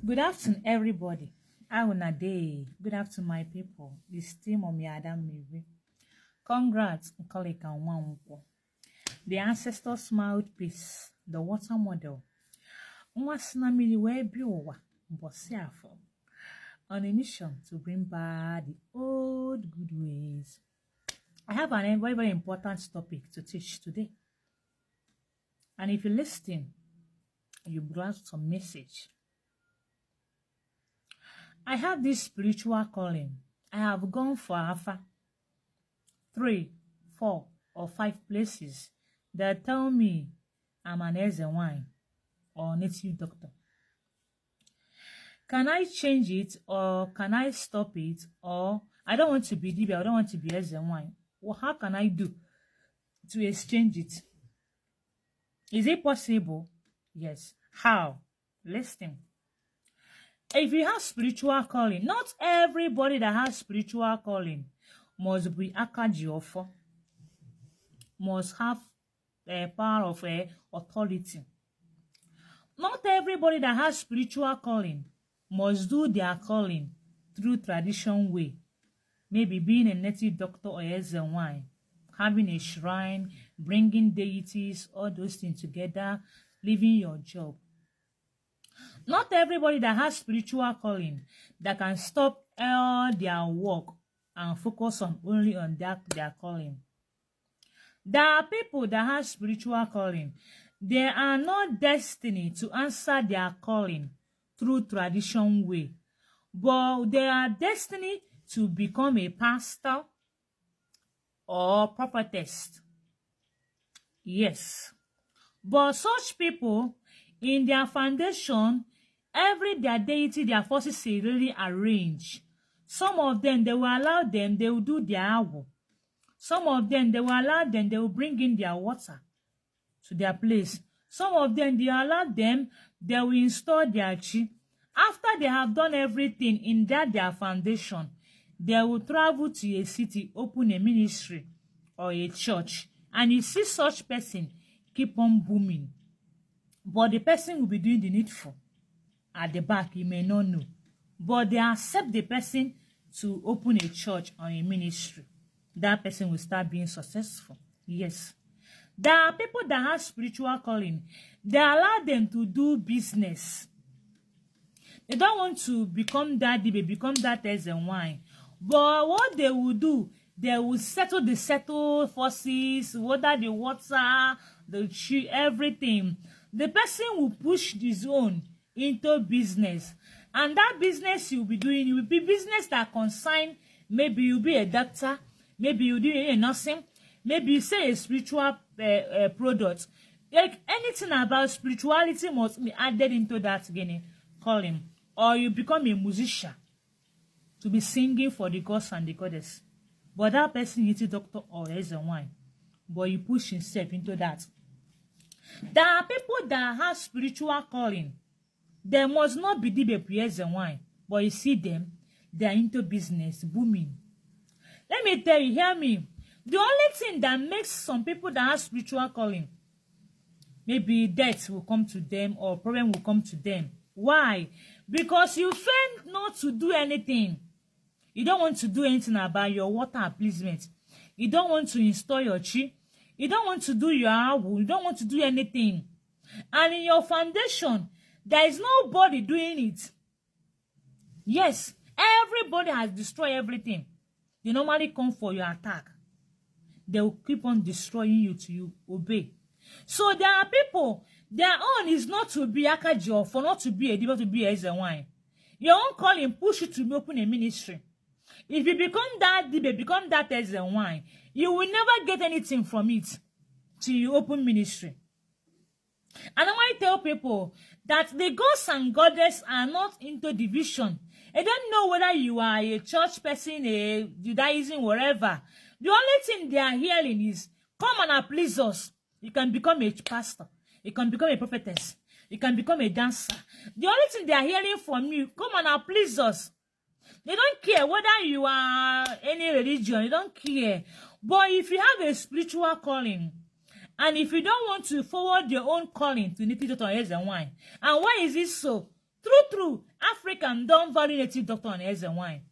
Good afternoon, everybody. How una day? Good afternoon, my people. This team on me Adam Maybe. Congrats, Nkoleka Nwankwo. The ancestors mouthpiece, the water model. Mwasna mili webiwa mbosiafo. On a mission to bring back the old good ways. I have a very, very important topic to teach today. And if you listen, you grasp some message. I have this spiritual calling. I have gone for Alpha 3, 4, or 5 places that tell me I'm an Eze-wine or native doctor. Can I change it or can I stop it? Or I don't want to be DB, I don't want to be Eze-wine. Well, how can I do to exchange it? Is it possible? Yes. How? Listen. If you have spiritual calling, not everybody that has spiritual calling must be Akajiofo, must have a power of authority. Not everybody that has spiritual calling must do their calling through tradition way. Maybe being a native doctor or Eze-wine, having a shrine, bringing deities, all those things together, leaving your job. Not everybody that has spiritual calling that can stop all their work and focus on only on their calling. There are people that have spiritual calling. They are not destined to answer their calling through tradition way, but they are destined to become a pastor or prophetess. Yes. But such people, in their foundation, their deity, their forces is really arranged. Some of them, they will allow them, they will do their awo. Some of them, they will allow them, they will bring in their water to their place. Some of them, they allow them, they will install their chi. After they have done everything in their foundation, they will travel to a city, open a ministry or a church. And you see such person keep on booming. But the person will be doing the needful. At the back, you may not know. But they accept the person to open a church or a ministry. That person will start being successful. Yes. There are people that have spiritual calling. They allow them to do business. They don't want to become that DB, become that Eze-wine. But what they will do, they will settle the forces, whether the water, the tree, everything. The person will push his own into business. And that business you'll be doing, it will be business that concern, maybe you'll be a doctor, maybe you'll do a nursing, maybe you say a spiritual product. Like anything about spirituality must be added into that calling. Or you become a musician to be singing for the gods and the goddess. But that person is a doctor or Eze-wine. But you push himself into that. There are people that have spiritual calling. They must not be the Eze-wine. But you see them, they are into business, booming. Let me tell you, hear me. The only thing that makes some people that have spiritual calling, maybe death will come to them or problem will come to them. Why? Because you fail not to do anything. You don't want to do anything about your water appeasement. You don't want to install your chi. You don't want to do your awu. You don't want to do anything. And in your foundation, there is nobody doing it. Yes, everybody has destroyed everything. They normally come for your attack. They will keep on destroying you till you obey. So there are people, their own is not to be Akaji for not to be a devil, to be a Eze-wine. Your own calling push you to open a ministry. If you become that DB, become that Eze-wine, you will never get anything from it till you open ministry. And I want to tell people that the gods and goddess are not into division. I don't know whether you are a church person, a Judaism, whatever. The only thing they are hearing is, come and please us. You can become a pastor. You can become a prophetess. You can become a dancer. The only thing they are hearing from you, come and please us. They don't care whether you are any religion. They don't care. But if you have a spiritual calling, and if you don't want to forward your own calling to native doctor or Eze-wine, and why is it so? True, African don't value native doctor and herbs and wine.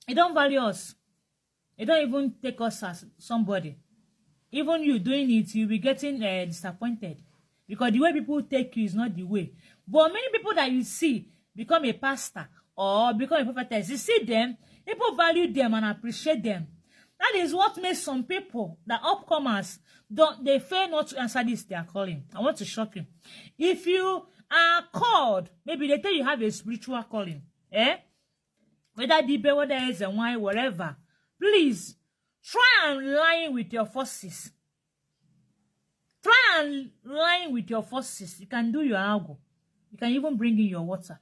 They don't value us. They don't even take us as somebody. Even you doing it, you'll be getting disappointed. Because the way people take you is not the way. But many people that you see become a pastor or become a prophetess, you see them, people value them and appreciate them. That is what makes some people, the upcomers, they fail not to answer this their calling. I want to shock you. If you are called, maybe they tell you have a spiritual calling, whether deep, whether it's a wine, whatever, please try and line with your forces. Try and line with your forces. You can do your algo. You can even bring in your water.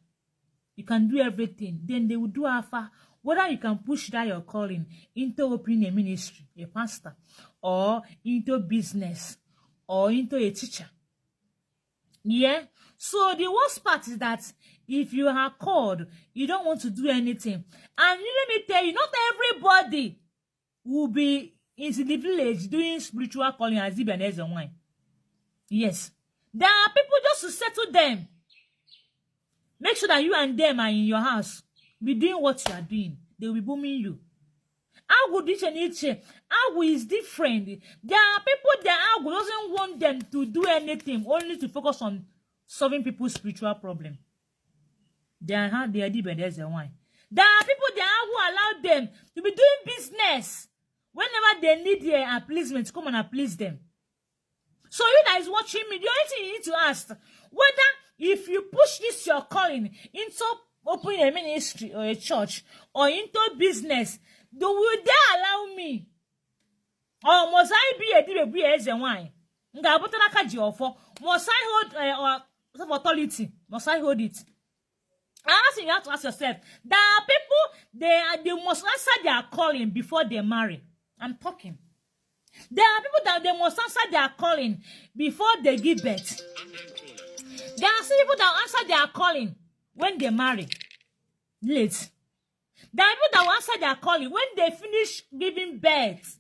You can do everything. Then they will do alpha. Whether you can push that your calling into opening a ministry, a pastor, or into business, or into a teacher. Yeah? So the worst part is that if you are called, you don't want to do anything. And let me tell you, not everybody will be in the village doing spiritual calling as if and wine. Yes. There are people just to settle them. Make sure that you and them are in your house. Be doing what you are doing. They will be booming you. Agu is different. There are people that Agu doesn't want them to do anything, only to focus on solving people's spiritual problem. They are deep and there's a wine. There are people that Agu allow them to be doing business. Whenever they need their appeasement, come and appease them. So you that is watching me, the only thing you need to ask, whether if you push this your calling into opening a ministry or a church or into business, will they allow me? Or must I be a DBB as a wine? Must I hold or authority? Must I hold it? I ask you have to ask yourself. There are people they must answer their calling before they marry. I'm talking. There are people that they must answer their calling before they give birth. There are some people that answer their calling when they marry. Late. There are people that will answer their calling when they finish giving birth.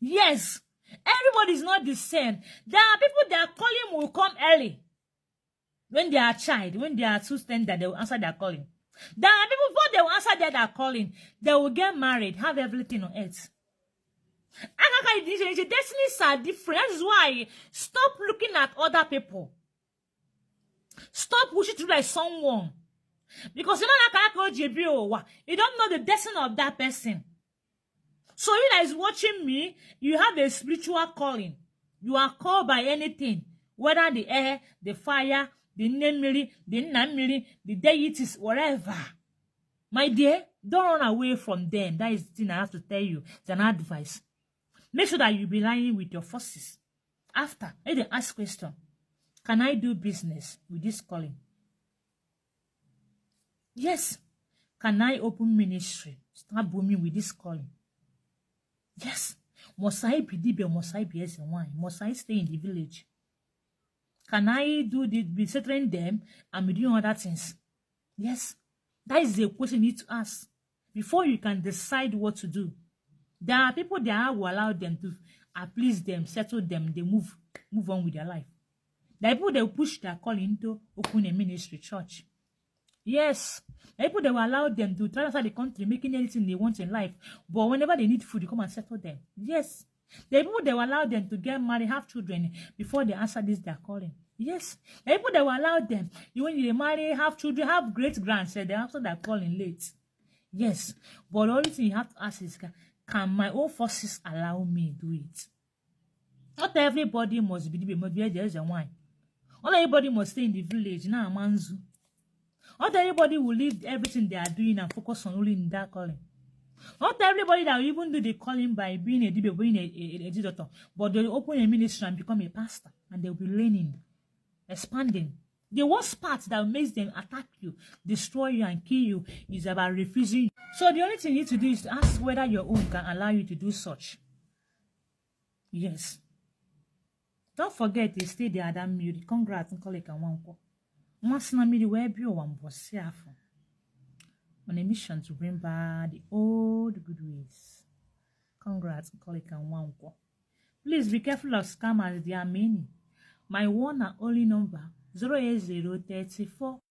Yes. Everybody is not the same. There are people their calling will come early. When they are a child, when they are too standard, they will answer their calling. There are people before they will answer their calling, they will get married, have everything on earth. The destinies are different. That is why stop looking at other people. Stop pushing through like someone. Because you don't know the destiny of that person. So you that is watching me, you have a spiritual calling. You are called by anything. Whether the air, the fire, the nemiri, the namiri, the deities, whatever. My dear, don't run away from them. That is the thing I have to tell you. It's an advice. Make sure that you be lying with your forces. After, let them ask question. Can I do business with this calling? Yes. Can I open ministry? Start booming with this calling? Yes. Must I be DB or must I be S1? Must I stay in the village? Can I do this, be settling them and be doing other things? Yes. That is the question you need to ask before you can decide what to do. There are people that will allow them to please them, settle them, they move on with their life. There are people that will push their calling into open a ministry, church. Yes. There are people that will allow them to transfer the country, making anything they want in life. But whenever they need food, you come and settle them. Yes. There are people that will allow them to get married, have children before they answer this their calling. Yes. There are people that will allow them, when they marry, have children, have great-grands, they answer their calling late. Yes. But the only thing you have to ask is, can my own forces allow me to do it? Not everybody must be there's a wine. Not everybody must stay in the village. Now, manzu. Not everybody will leave everything they are doing and focus on only in that calling. Not everybody that will even do the calling by being a DB, being a doctor, but they'll open a ministry and become a pastor, and they'll be learning, expanding. The worst part that makes them attack you, destroy you, and kill you is about refusing. So the only thing you need to do is to ask whether your own can allow you to do such. Yes. Don't forget to stay the other meal. Congrats and call it a one. Once na me where be one boss on a mission to bring back the old good ways. Congrats and call it a one. Please be careful of scammers. There are many. My one and only number 08034